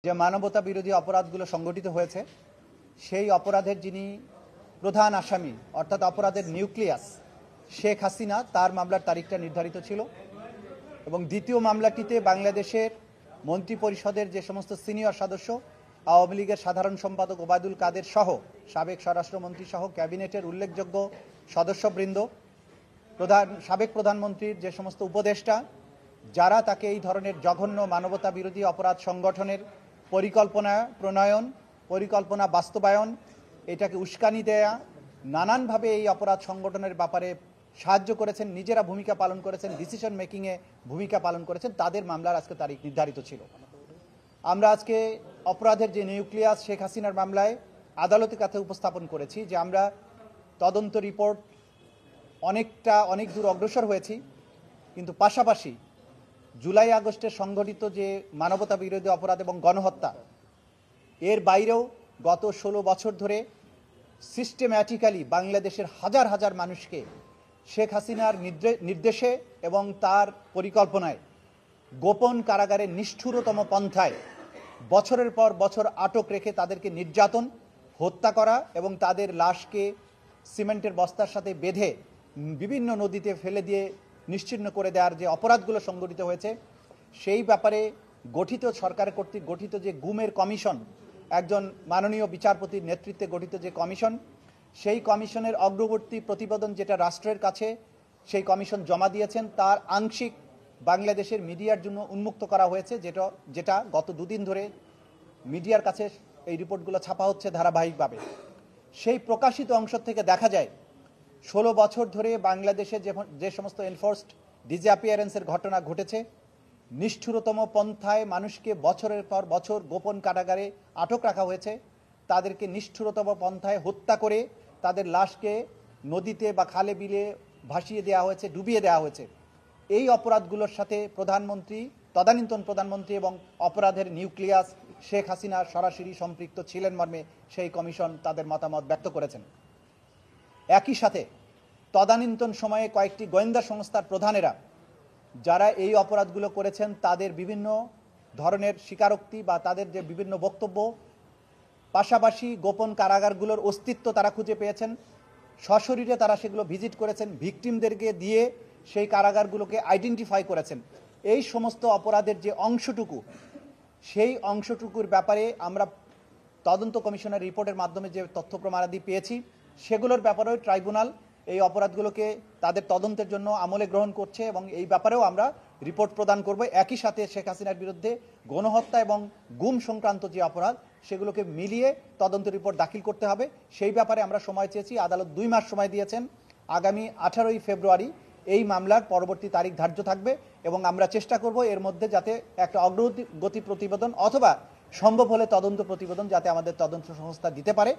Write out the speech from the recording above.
যে মানবতা বিরোধী অপরাধগুলো সংগঠিত হয়েছে সেই অপরাধের যিনি প্রধান আসামি অর্থাৎ অপরাধের নিউক্লিয়াস শেখ হাসিনা, তার মামলার তারিখটা নির্ধারিত ছিল এবং দ্বিতীয় মামলাটিতে বাংলাদেশের মন্ত্রিপরিষদের যে সমস্ত সিনিয়র সদস্য, আওয়ামী লীগের সাধারণ সম্পাদক ওবায়দুল কাদের সহ সাবেক স্বরাষ্ট্রমন্ত্রী সহ ক্যাবিনেটের উল্লেখযোগ্য সদস্যবৃন্দ, সাবেক প্রধানমন্ত্রীর যে সমস্ত উপদেষ্টা, যারা তাকে এই ধরনের জঘন্য মানবতা বিরোধী অপরাধ সংগঠনের পরিকল্পনা প্রণয়ন, পরিকল্পনা বাস্তবায়ন, এটাকে উস্কানি দেয়া, নানানভাবে এই অপরাধ সংগঠনের ব্যাপারে সাহায্য করেছেন, নিজেরা ভূমিকা পালন করেছেন, ডিসিশন মেকিংয়ে ভূমিকা পালন করেছেন, তাদের মামলার আজকে তারিখ নির্ধারিত ছিল। আমরা আজকে অপরাধের যে নিউক্লিয়াস শেখ হাসিনার মামলায় আদালতের কাছে উপস্থাপন করেছি যে আমরা তদন্ত রিপোর্ট অনেক দূর অগ্রসর হয়েছি, কিন্তু পাশাপাশি জুলাই আগস্টে সংঘটিত যে মানবতা বিরোধী অপরাধ এবং গণহত্যা, এর বাইরেও গত 16 বছর ধরে সিস্টেম্যাটিক্যালি বাংলাদেশের হাজার হাজার মানুষকে শেখ হাসিনার নির্দেশে এবং তার পরিকল্পনায় গোপন কারাগারে নিষ্ঠুরতম পন্থায় বছরের পর বছর আটক রেখে তাদেরকে নির্যাতন, হত্যা করা এবং তাদের লাশকে সিমেন্টের বস্তার সাথে বেঁধে বিভিন্ন নদীতে ফেলে দিয়ে নিশ্চিহ্ন করে দেওয়ার যে অপরাধগুলো সংঘটিত হয়েছে, সেই ব্যাপারে সরকার কর্তৃক গঠিত যে গুমের কমিশন, একজন মাননীয় বিচারপতির নেতৃত্বে গঠিত যে কমিশন, সেই কমিশনের অগ্রবর্তী প্রতিবেদন যেটা রাষ্ট্রের কাছে সেই কমিশন জমা দিয়েছেন, তার আংশিক বাংলাদেশের মিডিয়ার জন্য উন্মুক্ত করা হয়েছে, যেটা গত দুদিন ধরে মিডিয়ার কাছে এই রিপোর্টগুলো ছাপা হচ্ছে ধারাবাহিকভাবে। সেই প্রকাশিত অংশ থেকে দেখা যায় 16 বছর ধরে বাংলাদেশে যে সমস্ত এনফোর্সড ডিসঅ্যাপিয়ারেন্সের ঘটনা ঘটেছে, নিষ্ঠুরতম পন্থায় মানুষকে বছরের পর বছর গোপন কারাগারে আটক রাখা হয়েছে, তাদেরকে নিষ্ঠুরতম পন্থায় হত্যা করে তাদের লাশকে নদীতে বা খালে বিলে ভাসিয়ে দেওয়া হয়েছে, ডুবিয়ে দেওয়া হয়েছে। এই অপরাধগুলোর সাথে তদানীন্তন প্রধানমন্ত্রী এবং অপরাধের নিউক্লিয়াস শেখ হাসিনা সরাসরি সম্পৃক্ত ছিলেন মর্মে সেই কমিশন তাদের মতামত ব্যক্ত করেছেন। একই সাথে তদানীন্তন সময়ে কয়েকটি গোয়েন্দা সংস্থার প্রধানেরা যারা এই অপরাধগুলো করেছেন তাদের বিভিন্ন ধরনের স্বীকারোক্তি বা তাদের যে বিভিন্ন বক্তব্য, পাশাপাশি গোপন কারাগারগুলোর অস্তিত্ব তারা খুঁজে পেয়েছেন, সশরীরে তারা সেগুলো ভিজিট করেছেন, ভিকটিমদেরকে দিয়ে সেই কারাগারগুলোকে আইডেন্টিফাই করেছেন। এই সমস্ত অপরাধের যে অংশটুকু, সেই অংশটুকুর ব্যাপারে আমরা তদন্ত কমিশনের রিপোর্টের মাধ্যমে যে তথ্য প্রমাণাদি পেয়েছি, সেগুলোর ব্যাপারেও ট্রাইব্যুনাল এই অপরাধগুলোকে তাদের তদন্তের জন্য আমলে গ্রহণ করছে এবং এই ব্যাপারেও আমরা রিপোর্ট প্রদান করব। একই সাথে শেখ হাসিনার বিরুদ্ধে গণহত্যা এবং গুম সংক্রান্ত যে অপরাধ, সেগুলোকে মিলিয়ে তদন্ত রিপোর্ট দাখিল করতে হবে। সেই ব্যাপারে আমরা সময় চেয়েছি, আদালত 2 মাস সময় দিয়েছেন। আগামী 18ই ফেব্রুয়ারি এই মামলার পরবর্তী তারিখ ধার্য থাকবে এবং আমরা চেষ্টা করব এর মধ্যে যাতে একটা অগ্রগতি প্রতিবেদন অথবা সম্ভব হলে তদন্ত প্রতিবেদন যাতে আমাদের তদন্ত সংস্থা দিতে পারে,